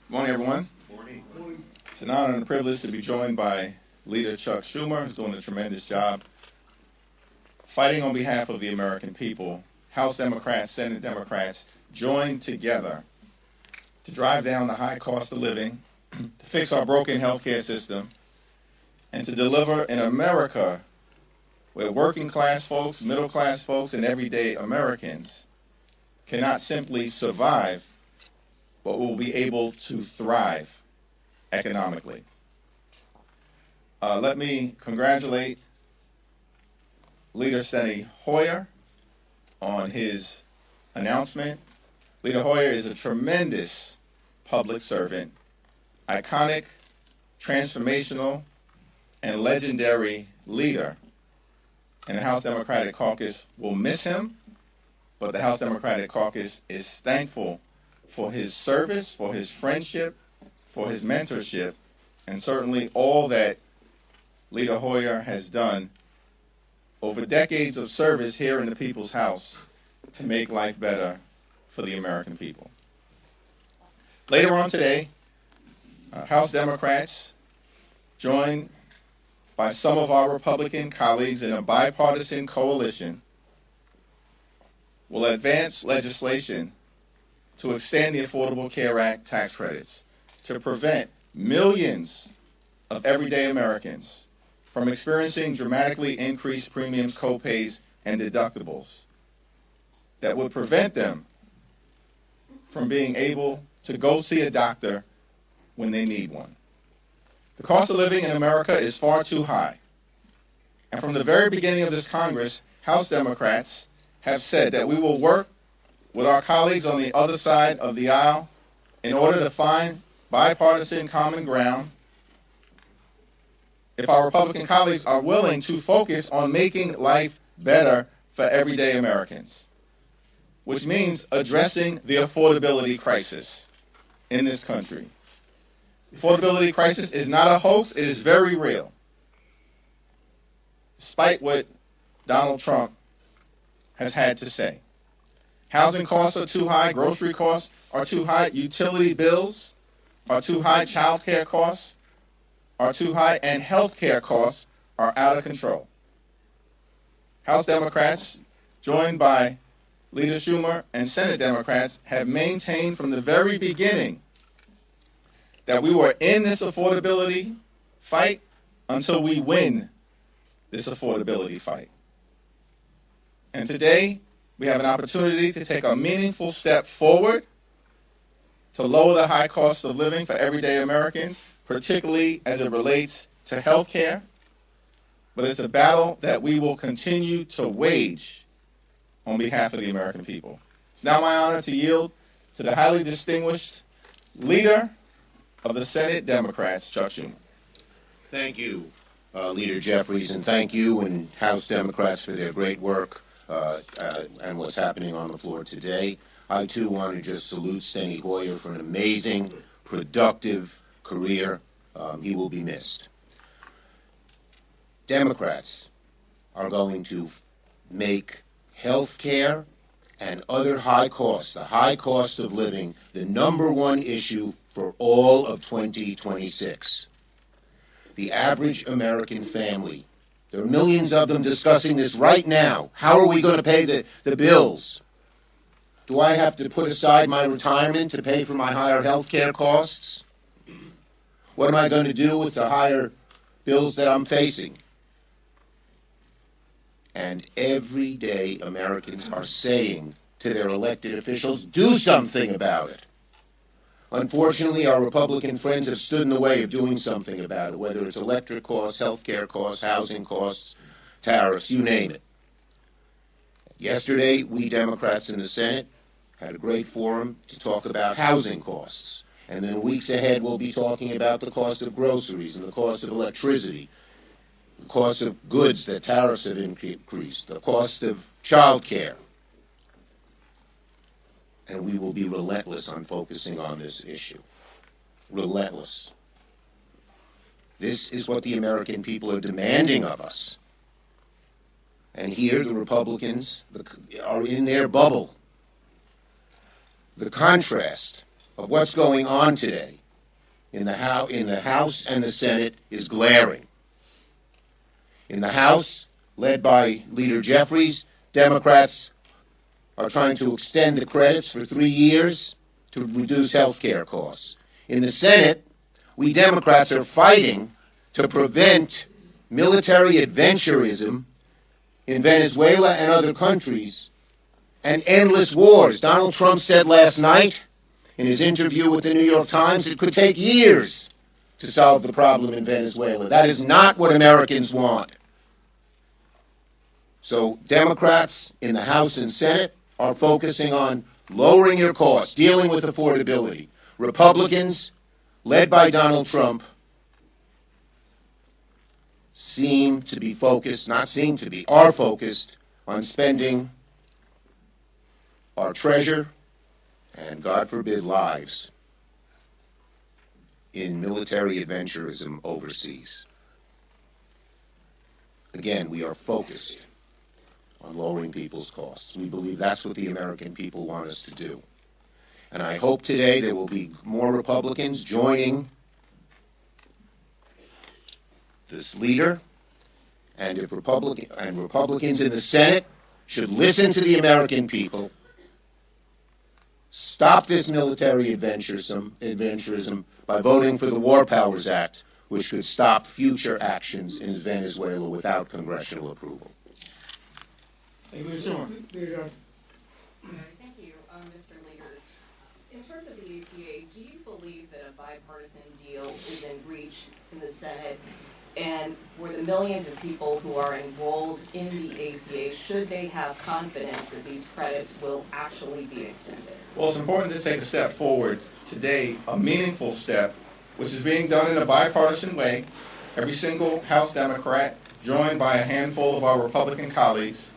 Good morning, everyone. Morning. It's an honor and a privilege to be joined by Leader Chuck Schumer, who's doing a tremendous job fighting on behalf of the American people. House Democrats, Senate Democrats joined together to drive down the high cost of living, to fix our broken healthcare system, and to deliver an America where working class folks, middle class folks, and everyday Americans cannot simply survive, but will be able to thrive economically. Let me congratulate Leader Steny Hoyer on his announcement. Leader Hoyer is a tremendous public servant, iconic, transformational, and legendary leader. And the House Democratic Caucus will miss him, but the House Democratic Caucus is thankful for his service, for his friendship, for his mentorship, and certainly all that Leader Hoyer has done over decades of service here in the People's House to make life better for the American people. Later on today, House Democrats, joined by some of our Republican colleagues in a bipartisan coalition, will advance legislation to extend the Affordable Care Act tax credits to prevent millions of everyday Americans from experiencing dramatically increased premiums, co-pays, and deductibles that would prevent them from being able to go see a doctor when they need one. The cost of living in America is far too high. And from the very beginning of this Congress, House Democrats have said that we will work with our colleagues on the other side of the aisle in order to find bipartisan common ground if our Republican colleagues are willing to focus on making life better for everyday Americans, which means addressing the affordability crisis in this country. The affordability crisis is not a hoax, it is very real. Despite what Donald Trump has had to say. Housing costs are too high, grocery costs are too high, utility bills are too high, child care costs are too high, and health care costs are out of control. House Democrats, joined by Leader Schumer and Senate Democrats, have maintained from the very beginning that we were in this affordability fight until we win this affordability fight. And today, we have an opportunity to take a meaningful step forward to lower the high cost of living for everyday Americans, particularly as it relates to health care. But it's a battle that we will continue to wage on behalf of the American people. It's now my honor to yield to the highly distinguished leader of the Senate Democrats, Chuck Schumer. Thank you, Leader Jeffries, and thank you and House Democrats for their great work and what's happening on the floor today. I, too, want to just salute Steny Hoyer for an amazing, productive career. He will be missed. Democrats are going to make health care and other high costs, the high cost of living, the #1 issue for all of 2026. The average American family, there are millions of them discussing this right now. How are we going to pay the bills? Do I have to put aside my retirement to pay for my higher health care costs? What am I going to do with the higher bills that I'm facing? And everyday Americans are saying to their elected officials, do something about it. Unfortunately, our Republican friends have stood in the way of doing something about it, whether it's electric costs, health care costs, housing costs, tariffs, you name it. Yesterday, we Democrats in the Senate had a great forum to talk about housing costs. And then weeks ahead, we'll be talking about the cost of groceries and the cost of electricity, the cost of goods that tariffs have increased, the cost of child care. And we will be relentless on focusing on this issue. Relentless. This is what the American people are demanding of us. And here the Republicans are in their bubble. The contrast of what's going on today in the House and the Senate is glaring. In the House, led by Leader Jeffries, Democrats are trying to extend the credits for 3 years to reduce health care costs. In the Senate, we Democrats are fighting to prevent military adventurism in Venezuela and other countries and endless wars. Donald Trump said last night in his interview with the New York Times it could take years to solve the problem in Venezuela. That is not what Americans want. So Democrats in the House and Senate are focusing on lowering your costs, dealing with affordability. Republicans, led by Donald Trump, are focused on spending our treasure and, God forbid, lives in military adventurism overseas. Again, we are focused on lowering people's costs. We believe that's what the American people want us to do. And I hope today there will be more Republicans joining this leader, and if Republicans in the Senate should listen to the American people, stop this military adventurism by voting for the War Powers Act, which could stop future actions in Venezuela without congressional approval. Thank you, Mr. Leader. In terms of the ACA, do you believe that a bipartisan deal is in reach in the Senate? And for the millions of people who are enrolled in the ACA, should they have confidence that these credits will actually be extended? Well, it's important to take a step forward today, a meaningful step, which is being done in a bipartisan way. Every single House Democrat, joined by a handful of our Republican colleagues,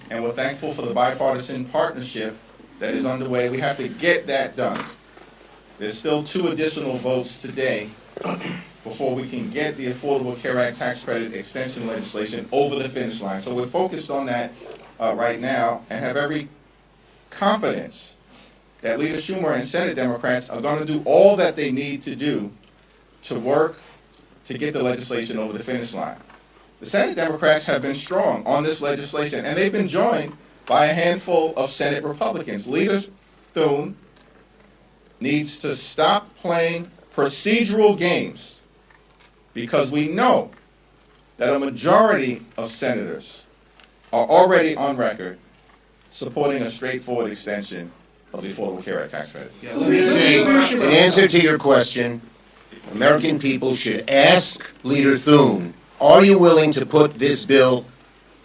and we're thankful for the bipartisan partnership that is underway. We have to get that done. There's still 2 additional votes today before we can get the Affordable Care Act tax credit extension legislation over the finish line. So we're focused on that right now and have every confidence that Leader Schumer and Senate Democrats are going to do all that they need to do to work to get the legislation over the finish line. The Senate Democrats have been strong on this legislation, and they've been joined by a handful of Senate Republicans. Leader Thune needs to stop playing procedural games, because we know that a majority of senators are already on record supporting a straightforward extension of the Affordable Care Act tax credits. Yeah, let me say, in answer to your question, American people should ask Leader Thune, are you willing to put this bill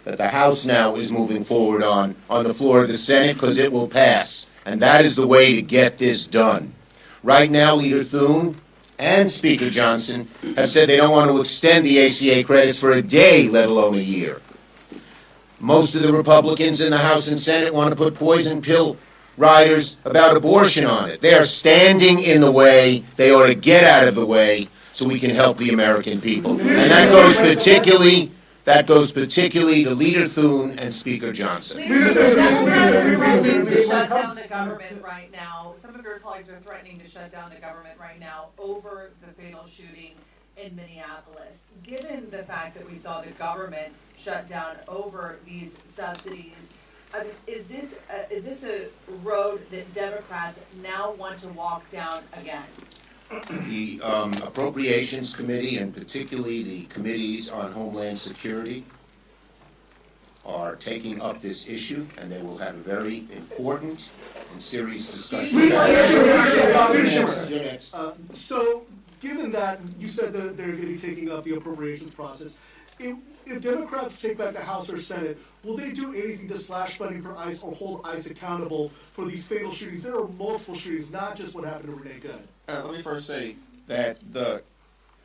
that the House now is moving forward on the floor of the Senate, because it will pass. And that is the way to get this done. Right now, Leader Thune and Speaker Johnson have said they don't want to extend the ACA credits for a day, let alone a year. Most of the Republicans in the House and Senate want to put poison pill riders about abortion on it. They are standing in the way. They ought to get out of the way so we can help the American people. And that goes particularly to Leader Thune and Speaker Johnson. Threatening to shut down the government right now. Some of your colleagues are threatening to shut down the government right now over the fatal shooting in Minneapolis. Given the fact that we saw the government shut down over these subsidies, is this a road that Democrats now want to walk down again? The Appropriations Committee, and particularly the committees on Homeland Security, are taking up this issue, and they will have a very important and serious discussion. So, given that you said that they're going to be taking up the appropriations process, if Democrats take back the House or Senate, will they do anything to slash funding for ICE or hold ICE accountable for these fatal shootings? There are multiple shootings, not just what happened to Renee Good. Let me first say that the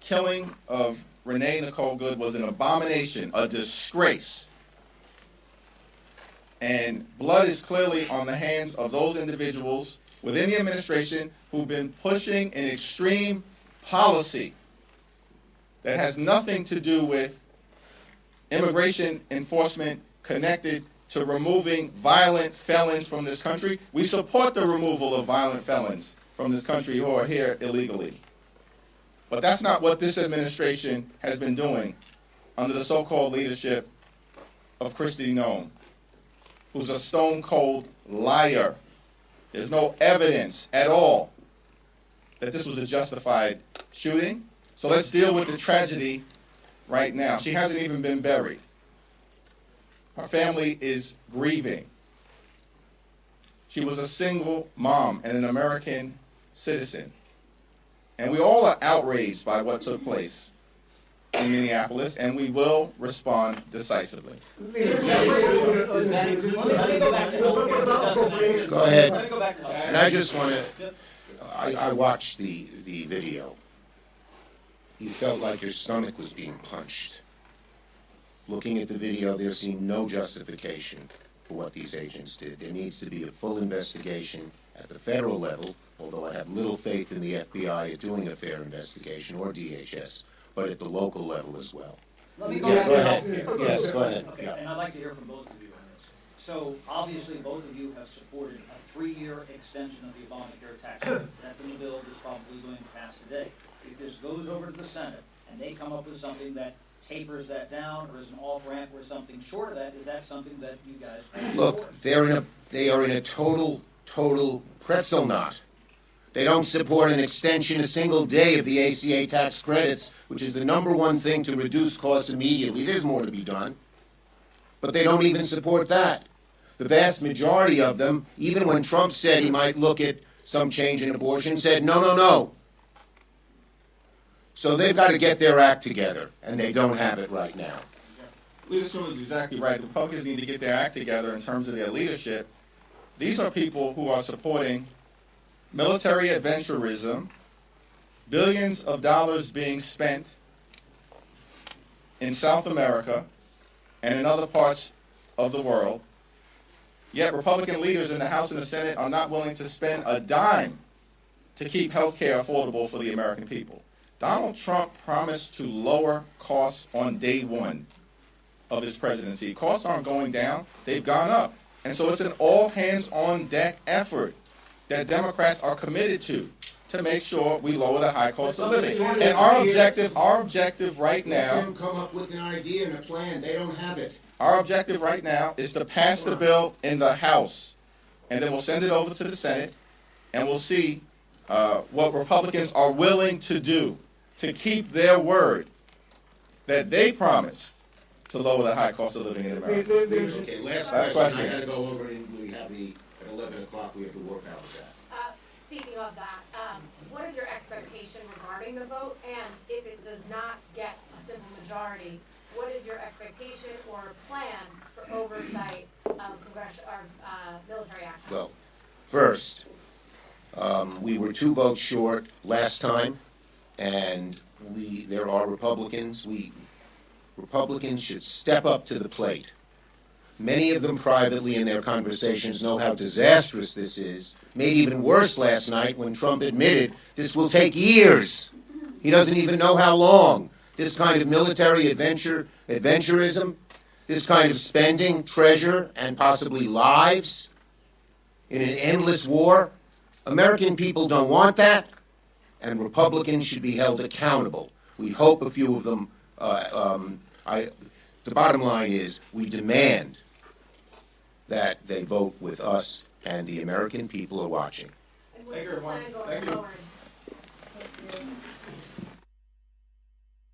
killing of Renee Nicole Good was an abomination, a disgrace. And blood is clearly on the hands of those individuals within the administration who've been pushing an extreme policy that has nothing to do with immigration enforcement connected to removing violent felons from this country. We support the removal of violent felons from this country who are here illegally. But that's not what this administration has been doing under the so-called leadership of Kristi Noem, who's a stone-cold liar. There's no evidence at all that this was a justified shooting. So let's deal with the tragedy right now. She hasn't even been buried. Her family is grieving. She was a single mom and an American citizen. And we all are outraged by what took place in Minneapolis, and we will respond decisively. Go ahead. And I just want to, I watched the video. You felt like your stomach was being punched. Looking at the video, there seemed no justification for what these agents did. There needs to be a full investigation at the federal level, although I have little faith in the FBI at doing a fair investigation, or DHS, but at the local level as well. Let me go Yeah, back go to ahead. Yes, go ahead. Okay, Yeah. and I'd like to hear from both of you on this. So obviously, both of you have supported a 3-year extension of the Obamacare tax credit. That's in the bill that's probably going to pass today. If this goes over to the Senate and they come up with something that tapers that down or is an off-ramp or something short of that, is that something that you guys Look, support? they are in a total pretzel knot. They don't support an extension a single day of the ACA tax credits, which is the #1 thing to reduce costs immediately. There's more to be done. But they don't even support that. The vast majority of them, even when Trump said he might look at some change in abortion, said no, no, no. So they've got to get their act together, and they don't have it right now. Leadership is exactly right. The Republicans need to get their act together in terms of their leadership. These are people who are supporting military adventurism, billions of dollars being spent in South America and in other parts of the world. Yet Republican leaders in the House and the Senate are not willing to spend a dime to keep health care affordable for the American people. Donald Trump promised to lower costs on day one of his presidency. Costs aren't going down, they've gone up. And so it's an all-hands-on-deck effort that Democrats are committed to make sure we lower the high cost of living. And our objective right Let now, them come up with an idea and a plan. They don't have it. our objective right now is to pass the bill in the House, and then we'll send it over to the Senate, and we'll see what Republicans are willing to do to keep their word that they promised to lower the high cost of living in America. Okay, last Last question. question. I got to go over it. We have at 11 o'clock, we have the work hours at. Speaking of that, what is your expectation regarding the vote? And if it does not get a simple majority, what is your expectation or plan for oversight of military action? Well, first, we were 2 votes short last time, and there are Republicans. Republicans should step up to the plate. Many of them privately in their conversations know how disastrous this is. Made even worse last night when Trump admitted this will take years. He doesn't even know how long. This kind of military adventurism, this kind of spending treasure and possibly lives in an endless war. American people don't want that, and Republicans should be held accountable. We hope a few of them, the bottom line is we demand that they vote with us, and the American people are watching. And what's the plan going forward?